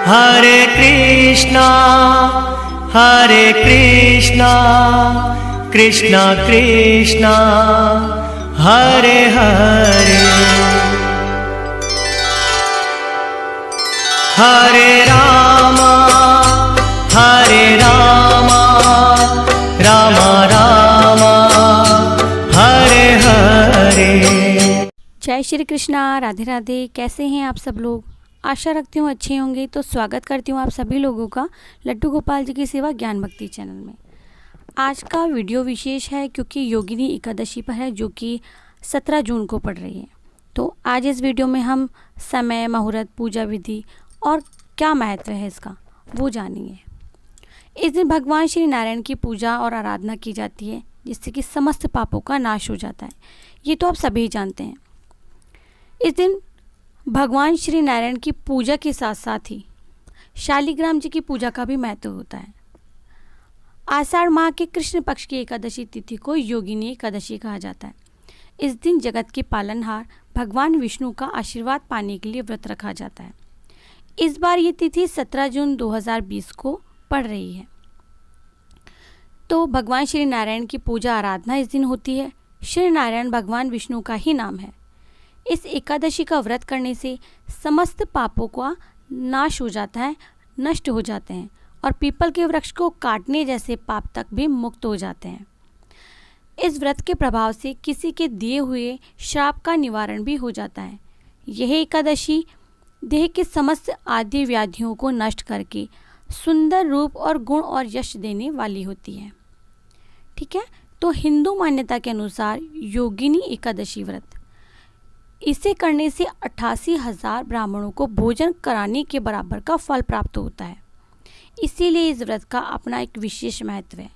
हरे कृष्णा कृष्णा कृष्णा हरे हरे, हरे राम राम राम हरे हरे। जय श्री कृष्णा, राधे राधे। कैसे हैं आप सब लोग? आशा रखती हूँ अच्छे होंगे। तो स्वागत करती हूँ आप सभी लोगों का लड्डू गोपाल जी की सेवा ज्ञान भक्ति चैनल में। आज का वीडियो विशेष है क्योंकि योगिनी एकादशी पर है, जो कि 17 जून को पड़ रही है। तो आज इस वीडियो में हम समय, मुहूर्त, पूजा विधि और क्या महत्व है इसका वो जानेंगे। इस दिन भगवान श्री नारायण की पूजा और आराधना की जाती है, जिससे कि समस्त पापों का नाश हो जाता है। ये तो आप सभी जानते हैं। इस दिन भगवान श्री नारायण की पूजा के साथ साथ ही शालिग्राम जी की पूजा का भी महत्व होता है। आषाढ़ माह के कृष्ण पक्ष की एकादशी तिथि को योगिनी एकादशी कहा जाता है। इस दिन जगत के पालनहार भगवान विष्णु का आशीर्वाद पाने के लिए व्रत रखा जाता है। इस बार ये तिथि 17 जून 2020 को पड़ रही है। तो भगवान श्री नारायण की पूजा आराधना इस दिन होती है। श्री नारायण भगवान विष्णु का ही नाम है। इस एकादशी का व्रत करने से समस्त पापों का नाश हो जाता है, नष्ट हो जाते हैं और पीपल के वृक्ष को काटने जैसे पाप तक भी मुक्त हो जाते हैं। इस व्रत के प्रभाव से किसी के दिए हुए श्राप का निवारण भी हो जाता है। यह एकादशी देह के समस्त आदि व्याधियों को नष्ट करके सुंदर रूप और गुण और यश देने वाली होती है। ठीक है। तो हिंदू मान्यता के अनुसार योगिनी एकादशी व्रत, इसे करने से 88,000 ब्राह्मणों को भोजन कराने के बराबर का फल प्राप्त होता है। इसीलिए इस व्रत का अपना एक विशेष महत्व है।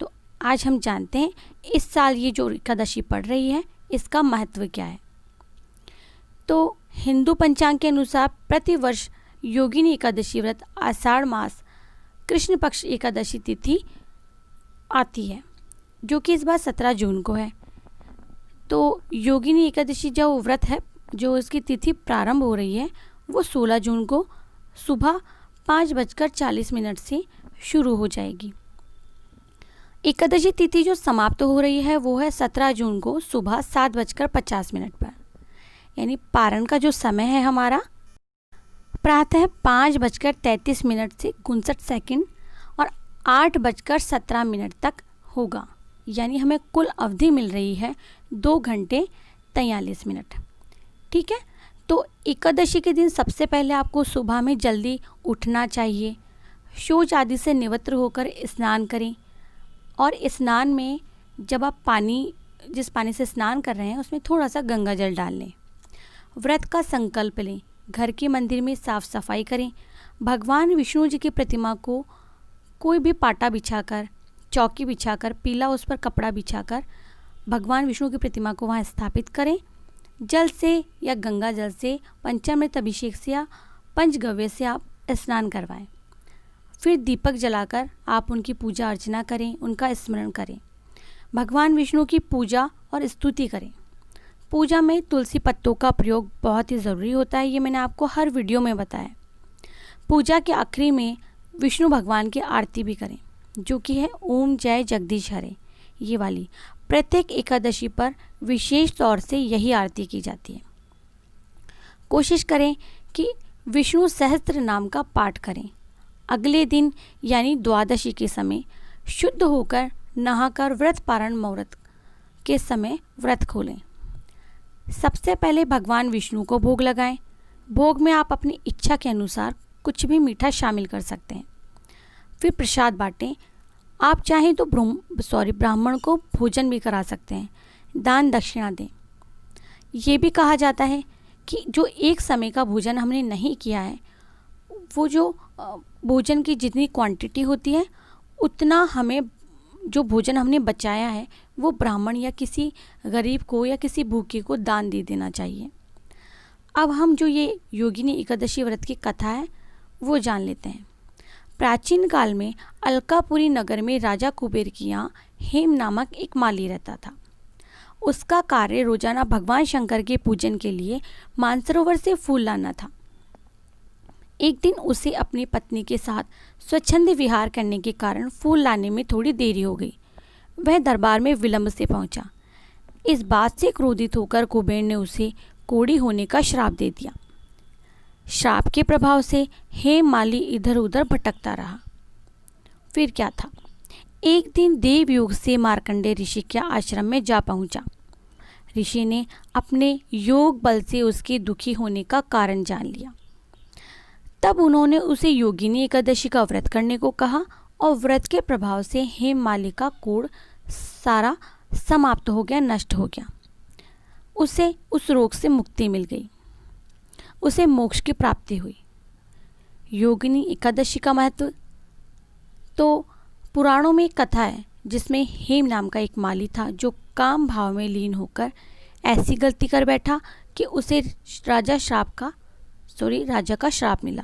तो आज हम जानते हैं इस साल ये जो एकादशी पड़ रही है इसका महत्व क्या है। तो हिंदू पंचांग के अनुसार प्रतिवर्ष योगिनी एकादशी व्रत आषाढ़ मास कृष्ण पक्ष एकादशी तिथि आती है, जो कि इस बार 17 जून को है। तो योगिनी एकादशी जो व्रत है, जो इसकी तिथि प्रारंभ हो रही है, वो 16 जून को सुबह 5:40 से शुरू हो जाएगी। एकादशी तिथि जो समाप्त हो रही है वो है 17 जून को सुबह 7:50 पर। यानी पारण का जो समय है हमारा प्रातः 5:33 से 59 और 8:17 तक होगा। यानी हमें कुल अवधि मिल रही है 2 घंटे 43 मिनट। ठीक है। तो एकादशी के दिन सबसे पहले आपको सुबह में जल्दी उठना चाहिए। शौच आदि से निवृत्त होकर स्नान करें और स्नान में जब आप जिस पानी से स्नान कर रहे हैं उसमें थोड़ा सा गंगा जल डाल लें। व्रत का संकल्प लें। घर के मंदिर में साफ सफाई करें। भगवान विष्णु जी की प्रतिमा को कोई भी पाटा बिछाकर, चौकी बिछाकर, पीला उस पर कपड़ा बिछाकर भगवान विष्णु की प्रतिमा को वहाँ स्थापित करें। जल से या गंगा जल से पंचामृत अभिषेक से या पंचगव्य से आप स्नान करवाएं। फिर दीपक जलाकर आप उनकी पूजा अर्चना करें, उनका स्मरण करें। भगवान विष्णु की पूजा और स्तुति करें। पूजा में तुलसी पत्तों का प्रयोग बहुत ही ज़रूरी होता है। ये मैंने आपको हर वीडियो में बताया। पूजा के आखिरी में विष्णु भगवान की आरती भी करें, जो कि है ओम जय जगदीश हरे। ये वाली प्रत्येक एकादशी पर विशेष तौर से यही आरती की जाती है। कोशिश करें कि विष्णु सहस्त्र नाम का पाठ करें। अगले दिन यानी द्वादशी के समय शुद्ध होकर नहाकर व्रत पारण मुहूर्त के समय व्रत खोलें। सबसे पहले भगवान विष्णु को भोग लगाएं। भोग में आप अपनी इच्छा के अनुसार कुछ भी मीठा शामिल कर सकते हैं। फिर प्रसाद बांटें। आप चाहें तो ब्राह्मण को भोजन भी करा सकते हैं। दान दक्षिणा दें। ये भी कहा जाता है कि जो एक समय का भोजन हमने नहीं किया है, वो जो भोजन की जितनी क्वांटिटी होती है उतना हमें जो भोजन हमने बचाया है वो ब्राह्मण या किसी गरीब को या किसी भूखे को दान दे देना चाहिए। अब हम जो ये योगिनी एकादशी व्रत की कथा है वो जान लेते हैं। प्राचीन काल में अलकापुरी नगर में राजा कुबेर के यहाँ हेम नामक एक माली रहता था। उसका कार्य रोजाना भगवान शंकर के पूजन के लिए मानसरोवर से फूल लाना था। एक दिन उसे अपनी पत्नी के साथ स्वच्छंद विहार करने के कारण फूल लाने में थोड़ी देरी हो गई। वह दरबार में विलंब से पहुंचा। इस बात से क्रोधित होकर कुबेर ने उसे कोढ़ी होने का श्राप दे दिया। श्राप के प्रभाव से हेममाली इधर उधर भटकता रहा। फिर क्या था, एक दिन देवयोग से मार्कंडेय ऋषि के आश्रम में जा पहुंचा। ऋषि ने अपने योग बल से उसके दुखी होने का कारण जान लिया। तब उन्होंने उसे योगिनी एकादशी का व्रत करने को कहा और व्रत के प्रभाव से हेममाली का कोढ़ सारा समाप्त हो गया, नष्ट हो गया। उसे उस रोग से मुक्ति मिल गई, उसे मोक्ष की प्राप्ति हुई। योगिनी एकादशी का महत्व तो पुराणों में एक कथा है जिसमें हेम नाम का एक माली था जो काम भाव में लीन होकर ऐसी गलती कर बैठा कि उसे राजा का श्राप मिला,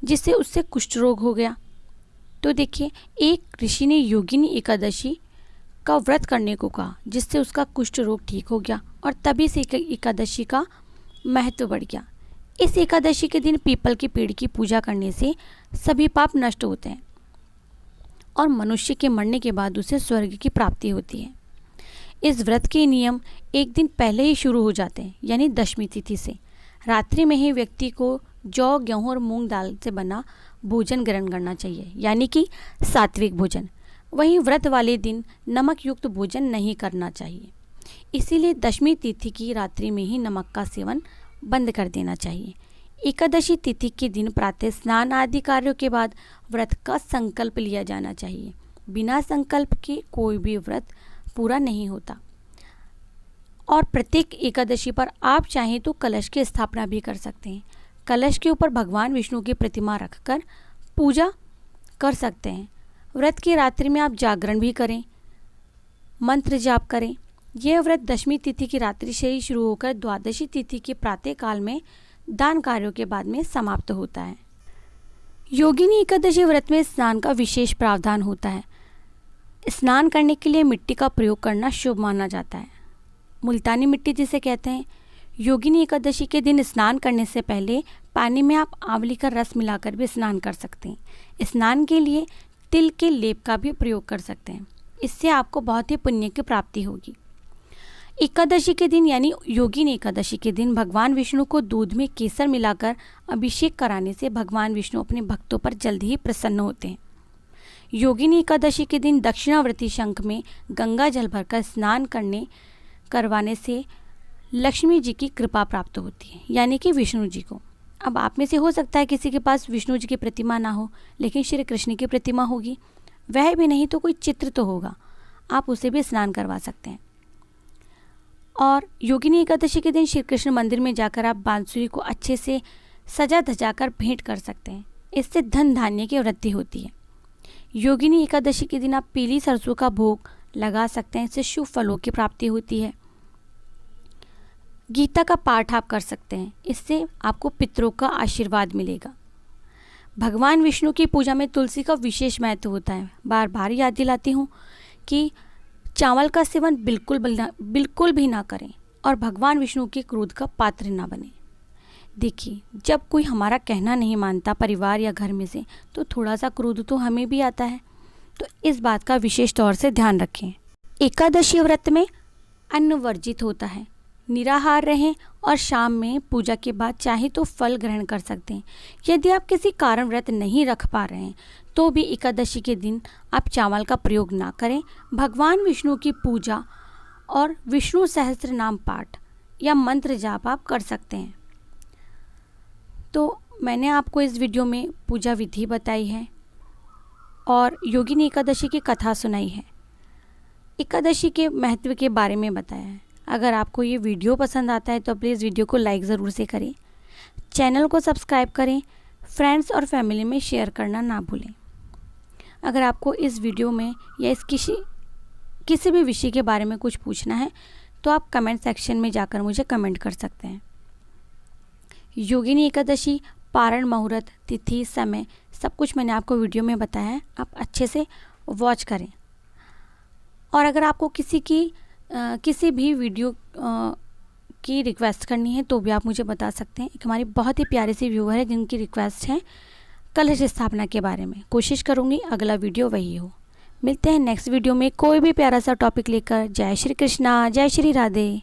जिससे उससे कुष्ठ रोग हो गया। तो देखिए, एक ऋषि ने योगिनी एकादशी का व्रत करने को कहा जिससे उसका कुष्ठ रोग ठीक हो गया और तभी से एकादशी का महत्व बढ़ गया। इस एकादशी के दिन पीपल के पेड़ की पूजा करने से सभी पाप नष्ट होते हैं और मनुष्य के मरने के बाद उसे स्वर्ग की प्राप्ति होती है। इस व्रत के नियम एक दिन पहले ही शुरू हो जाते हैं, यानी दशमी तिथि से। रात्रि में ही व्यक्ति को जौ, गेहूँ और मूंग दाल से बना भोजन ग्रहण करना चाहिए, यानी कि सात्विक भोजन। वहीं व्रत वाले दिन नमक युक्त भोजन नहीं करना चाहिए। इसीलिए दशमी तिथि की रात्रि में ही नमक का सेवन बंद कर देना चाहिए। एकादशी तिथि के दिन प्रातः स्नान आदि कार्यों के बाद व्रत का संकल्प लिया जाना चाहिए। बिना संकल्प के कोई भी व्रत पूरा नहीं होता। और प्रत्येक एकादशी पर आप चाहें तो कलश की स्थापना भी कर सकते हैं। कलश के ऊपर भगवान विष्णु की प्रतिमा रखकर पूजा कर सकते हैं। व्रत की रात्रि में आप जागरण भी करें, मंत्र जाप करें। यह व्रत दशमी तिथि की रात्रि से ही शुरू होकर द्वादशी तिथि के प्रातः काल में दान कार्यों के बाद में समाप्त होता है। योगिनी एकादशी व्रत में स्नान का विशेष प्रावधान होता है। स्नान करने के लिए मिट्टी का प्रयोग करना शुभ माना जाता है। मुल्तानी मिट्टी जिसे कहते हैं। योगिनी एकादशी के दिन स्नान करने से पहले पानी में आप आंवली का रस मिलाकर भी स्नान कर सकते हैं। स्नान के लिए तिल के लेप का भी प्रयोग कर सकते हैं। इससे आपको बहुत ही पुण्य की प्राप्ति होगी। एकादशी के दिन यानी योगिनी एकादशी के दिन भगवान विष्णु को दूध में केसर मिलाकर अभिषेक कराने से भगवान विष्णु अपने भक्तों पर जल्द ही प्रसन्न होते हैं। योगिनी एकादशी के दिन दक्षिणावर्ती शंख में गंगा जल भरकर स्नान करवाने से लक्ष्मी जी की कृपा प्राप्त होती है, यानी कि विष्णु जी को। अब आप में से हो सकता है किसी के पास विष्णु जी की प्रतिमा ना हो, लेकिन श्री कृष्ण की प्रतिमा होगी, वह भी नहीं तो कोई चित्र तो होगा, आप उसे भी स्नान करवा सकते हैं। और योगिनी एकादशी के दिन श्री कृष्ण मंदिर में जाकर आप बांसुरी को अच्छे से सजा धजाकर भेंट कर सकते हैं। इससे धन धान्य की वृद्धि होती है। योगिनी एकादशी के दिन आप पीली सरसों का भोग लगा सकते हैं, इससे शुभ फलों की प्राप्ति होती है। गीता का पाठ आप कर सकते हैं, इससे आपको पितरों का आशीर्वाद मिलेगा। भगवान विष्णु की पूजा में तुलसी का विशेष महत्व होता है। बार बार याद दिलाती हूँ कि चावल का सेवन बिल्कुल भी ना करें और भगवान विष्णु के क्रोध का पात्र ना बने। देखिए, जब कोई हमारा कहना नहीं मानता परिवार या घर में से, तो थोड़ा सा क्रोध तो हमें भी आता है। तो इस बात का विशेष तौर से ध्यान रखें। एकादशी व्रत में अन्न वर्जित होता है, निराहार रहें और शाम में पूजा के बाद चाहे तो फल ग्रहण कर सकते हैं। यदि आप किसी कारण व्रत नहीं रख पा रहे हैं तो भी एकादशी के दिन आप चावल का प्रयोग ना करें। भगवान विष्णु की पूजा और विष्णु सहस्त्र नाम पाठ या मंत्र जाप आप कर सकते हैं। तो मैंने आपको इस वीडियो में पूजा विधि बताई है और योगिनी एकादशी की कथा सुनाई है, एकादशी के महत्व के बारे में बताया है। अगर आपको ये वीडियो पसंद आता है तो प्लीज़ वीडियो को लाइक ज़रूर से करें, चैनल को सब्सक्राइब करें, फ्रेंड्स और फैमिली में शेयर करना ना भूलें। अगर आपको इस वीडियो में या इस किसी भी विषय के बारे में कुछ पूछना है तो आप कमेंट सेक्शन में जाकर मुझे कमेंट कर सकते हैं। योगिनी एकादशी पारण, मुहूर्त, तिथि, समय सब कुछ मैंने आपको वीडियो में बताया है, आप अच्छे से वॉच करें। और अगर आपको किसी भी वीडियो आपकी रिक्वेस्ट करनी है तो भी आप मुझे बता सकते हैं। एक हमारी बहुत ही प्यारी सी व्यूअर है जिनकी रिक्वेस्ट है कलश स्थापना के बारे में। कोशिश करूँगी अगला वीडियो वही हो। मिलते हैं नेक्स्ट वीडियो में कोई भी प्यारा सा टॉपिक लेकर। जय श्री कृष्णा, जय श्री राधे।